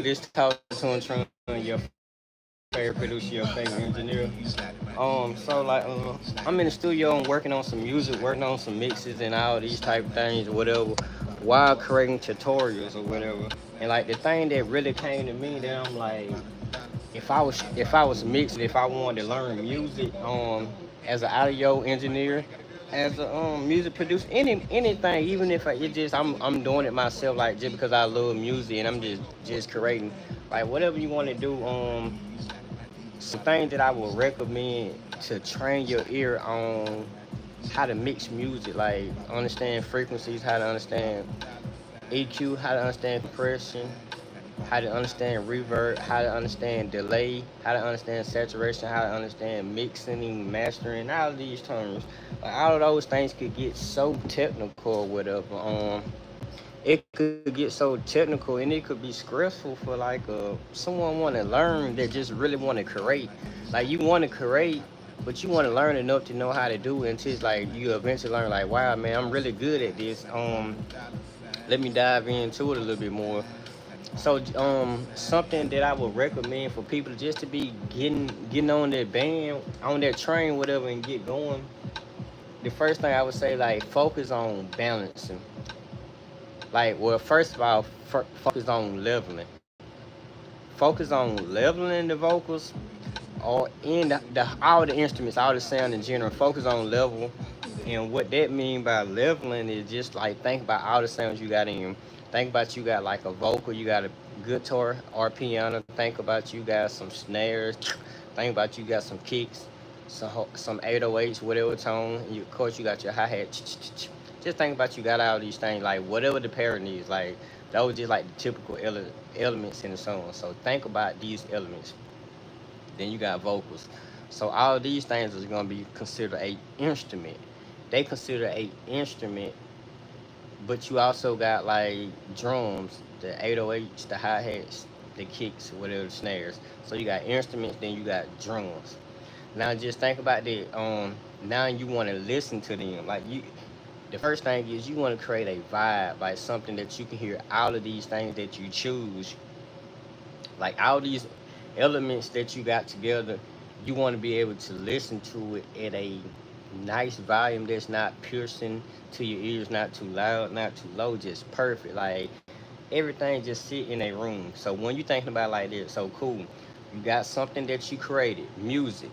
This talk to and Tron, your favorite producer, your favorite engineer. I'm in the studio. I'm working on some music, working on some mixes and all these type of things, whatever, while creating tutorials or whatever. And like the thing that really came to me, that I'm like, if I was mixing, if I wanted to learn music, as an audio engineer, as a music producer, anything, even if I'm doing it myself, like just because I love music and I'm just creating, like whatever you want to do. Some things that I would recommend to train your ear on how to mix music, like understand frequencies, how to understand EQ, how to understand compression, how to understand reverb, how to understand delay, how to understand saturation, how to understand mixing and mastering, all of these terms. Like all of those things could get so technical or whatever. It could get so technical and it could be stressful for like someone want to learn that just really want to create. Like you want to create, but you want to learn enough to know how to do it until it's like you eventually learn like, wow, man, I'm really good at this. Let me dive into it a little bit more. So something that I would recommend for people just to be getting on that band, on that train, whatever, and get going. The first thing I would say, like, focus on balancing. Like, well, first of all, focus on leveling. Focus on leveling the vocals or in the all the instruments, all the sound in general. Focus on level. And what that mean by leveling is just like think about all the sounds you got in. Think about you got like a vocal, you got a guitar or piano. Think about you got some snares. Think about you got some kicks, some 808s, whatever tone. And of course you got your hi hat. Just think about you got all these things like whatever the parent is like. Those just like the typical elements in the song. So think about these elements. Then you got vocals. So all these things is gonna be considered a instrument. They consider a instrument, but you also got like drums, the 808s, the hi hats, the kicks, whatever the snares. So you got instruments, then you got drums. Now just think about that. Now you want to listen to them. Like you, the first thing is you want to create a vibe, like something that you can hear all of these things that you choose, like all these elements that you got together. You want to be able to listen to it at a nice volume that's not piercing to your ears, not too loud, not too low, just perfect. Like everything just sit in a room. So when you thinking about it like this, so cool. You got something that you created, music,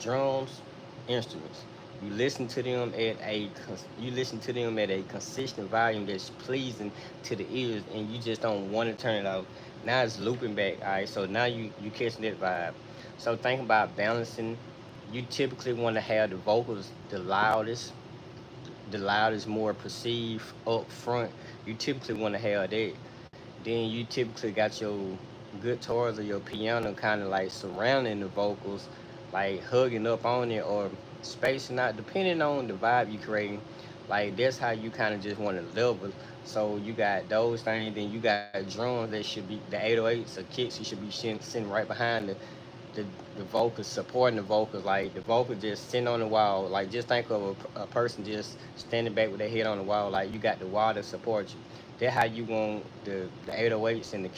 drums, instruments. You listen to them at a consistent volume that's pleasing to the ears, and you just don't want to turn it off. Now it's looping back. All right, so now you catching that vibe. So think about balancing. You typically want to have the vocals the loudest, more perceived up front. You typically want to have that. Then you typically got your guitars or your piano kind of like surrounding the vocals, like hugging up on it or spacing out, depending on the vibe you creating. Like that's how you kind of just want to level. So you got those things, then you got drums that should be the 808s or kicks. You should be sitting right behind the, the vocals, supporting the vocals. Like the vocal just sitting on the wall. Like just think of a person just standing back with their head on the wall. Like you got the wall to support you. That's how you want the 808s and the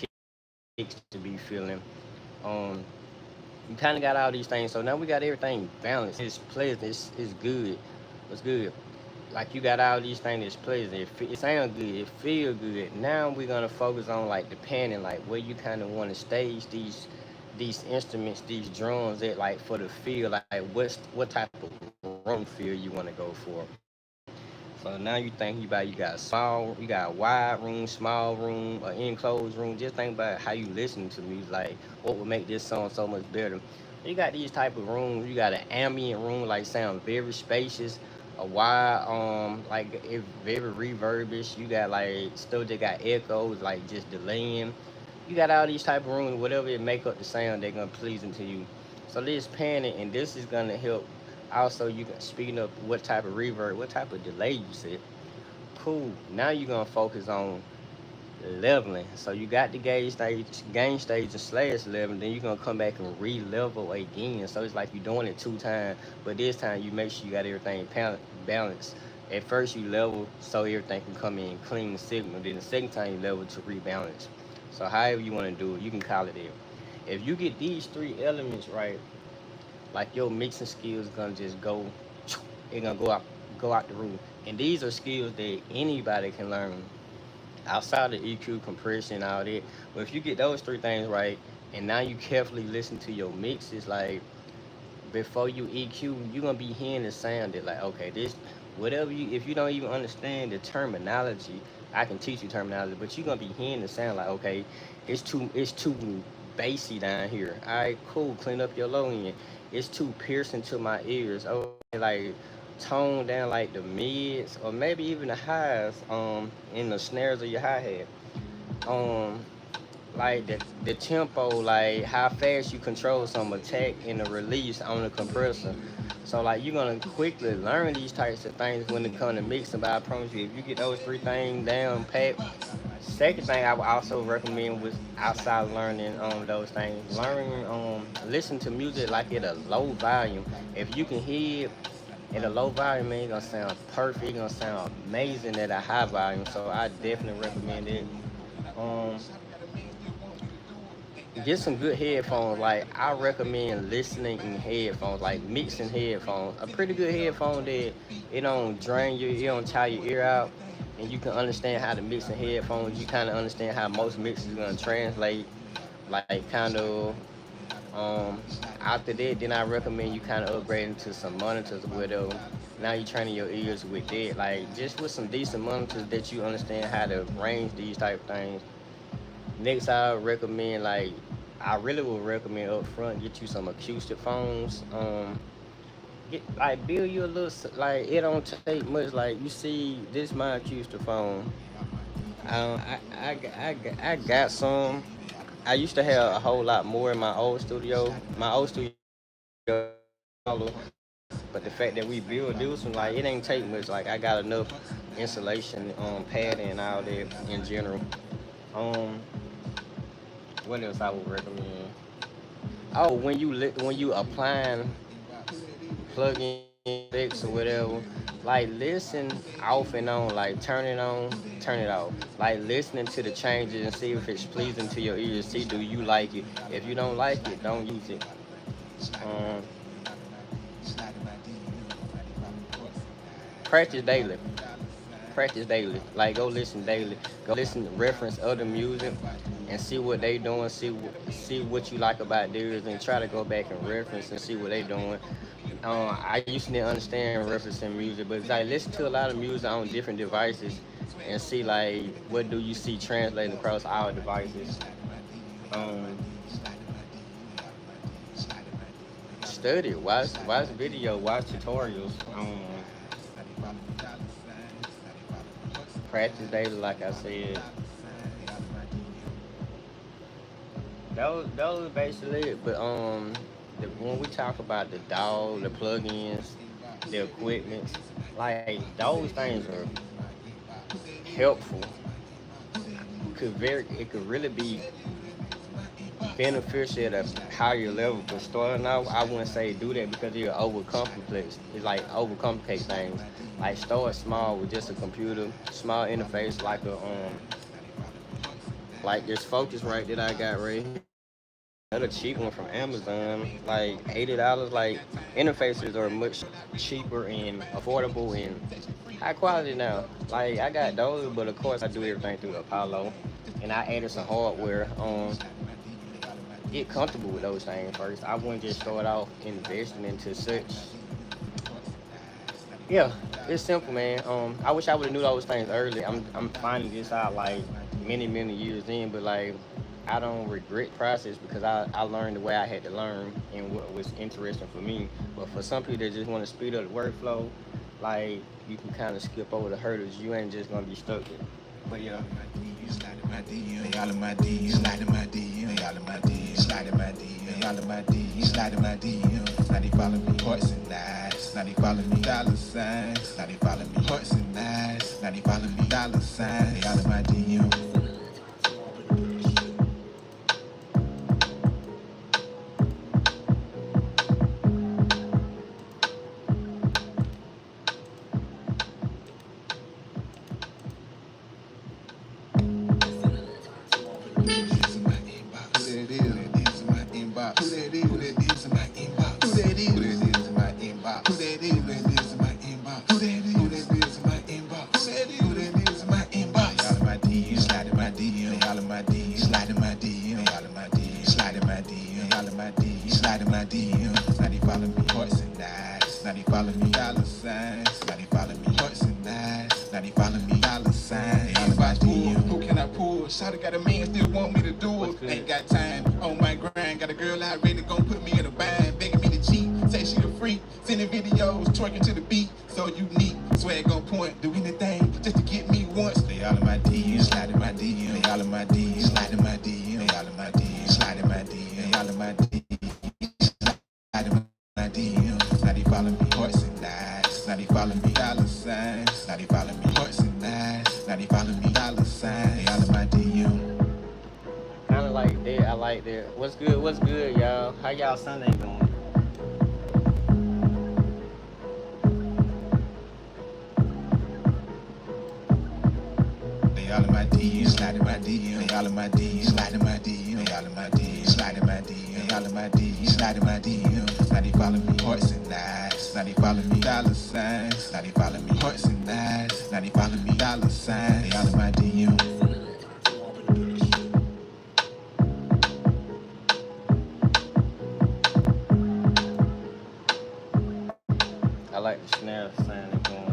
kicks to be feeling. Um, you kind of got all these things. So now we got everything balanced. It's pleasant. It's good. It's good. Like you got all these things that's pleasant. It sounds good. It feel good. Now we're gonna focus on like the panning, like where you kind of want to stage these instruments, these drums at, like for the feel, like what type of room feel you want to go for. So now you think you got a wide room, small room, an enclosed room. Just think about how you listen to music, like what would make this song so much better. You got these type of rooms. You got an ambient room, like sound very spacious. A wide, like it very reverbish. You got like stuff that got echoes, like just delaying. You got all these type of rooms, whatever it make up the sound, they're gonna pleasing to you. So this panning, and this is gonna help. Also, you can speaking of what type of reverb, what type of delay you set. Cool. Now you're gonna focus on leveling. So you got the gain stage and slash level, then you're gonna come back and re-level again. So it's like you're doing it 2 times, but this time you make sure you got everything balanced. At first you level so everything can come in clean signal. Then the second time you level to rebalance. So however you want to do it, you can call it it. If you get these three elements right, like your mixing skills gonna just go, it gonna go out the roof. And these are skills that anybody can learn outside of EQ, compression, all that. But if you get those three things right, and now you carefully listen to your mixes, like before you EQ, you're gonna be hearing the sound that like, okay, this whatever you if you don't even understand the terminology, I can teach you terminology, but you're gonna be hearing the sound like, okay, it's too bassy down here. All right, cool, clean up your low end. It's too piercing to my ears. Okay, like tone down like the mids or maybe even the highs in the snares of your hi hat. Um like the tempo, like how fast you control some attack and the release on the compressor. So like you're gonna quickly learn these types of things when it comes to mixing. But I promise you, if you get those three things down pat. Second thing I would also recommend was outside learning those things, learn listen to music like at a low volume. If you can hear it at a low volume, man, it's gonna sound perfect. It's gonna sound amazing at a high volume. So I definitely recommend it. Um, get some good headphones. Like I recommend listening in headphones, like mixing headphones. A pretty good headphone that it don't drain you, it don't tire your ear out, and you can understand how to mix in headphones. You kind of understand how most mixes gonna translate. Like kind of um after that, then I recommend you kind of upgrading to some monitors or whatever. Now you training your ears with that, like just with some decent monitors that you understand how to range these type of things. Next, I recommend like I really would recommend up front get you some acoustic phones. Get like build you a little like it don't take much. Like you see, this my acoustic phone. I got some. I used to have a whole lot more in my old studio. My old studio, but the fact that we build this one, like it ain't take much. Like I got enough insulation, padding, and all that in general. Um, what else I would recommend? Oh, when you applying plug-in effects or whatever, like listen off and on, like turn it on, turn it off. Like listening to the changes and see if it's pleasing to your ears. See, do you like it? If you don't like it, don't use it. Um, practice daily. Practice daily. Like go listen daily. Go listen to reference other music and see what they doing. See what you like about theirs and try to go back and reference and see what they doing. I used to didn't understand referencing music, but it's like listen to a lot of music on different devices and see like what do you see translating across our devices. Um, study, watch video, watch tutorials. Practice daily, like I said. Those basically it. But when we talk about the DAW, the plugins, the equipment, like those things are helpful. It could really be beneficial at a higher level. But starting off, I wouldn't say do that because you're overcomplex. It's like overcomplicate things. Like start small with just a computer, small interface like this Focus right that I got right here. Another cheap one from Amazon, like $80. Like interfaces are much cheaper and affordable and high quality now. Like I got those, but of course I do everything through Apollo, and I added some hardware. Get comfortable with those things first. I wouldn't just start off investing into such. Yeah, it's simple, man. I wish I would have knew those things early. I'm finding this out like many years in, but like I don't regret process because I learned the way I had to learn and what was interesting for me. But for some people that just want to speed up the workflow, like you can kind of skip over the hurdles. You ain't just gonna be stuck there. But yeah. All of my D, slide in my DM, all of my D, slide in my DM, all of my D, slide in my DM. Now they follow me, hearts and eyes. Now they follow me, dollar signs. Now they follow me, hearts and eyes. Now they follow me, dollar signs. All of my DM. DMs. Now they follow me hearts and eyes. Now they follow me dollar signs. Now they follow me hearts and eyes. Now they follow me dollar signs. They all in my DMs. Who can I pull? Shawty got a man, still want me to do it. Ain't got time on my grind. Got a girl out ready, gon' put me in a bind. Begging me to cheat, say she a freak. Sending videos, twerking to the beat. So unique, swag on point. Do anything just to get me once. They all in my DMs, slide in my DMs. They all in my DMs, slide in my DMs. They all in my DMs, slide in my DMs. They all in my DMs, slide in my DMs. Now they follow me hearts and eyes. Now they follow me dollar signs. Now they follow me hearts and eyes. Now they follow me dollar signs. They all in my DMs. Kind of like that. I like that. What's good? What's good, y'all? How y'all Sunday going? They all in my DMs, slide in my DMs. They all in my DMs, slide in my DMs. They all in my DMs, slide in my DMs. They all in my DMs, slide in my DMs. Now they follow me hearts and eyes. Now they follow me dollar signs. Now they follow me hearts and eyes. Now they follow me dollar signs. They all in my DMs. I like the snare sound going.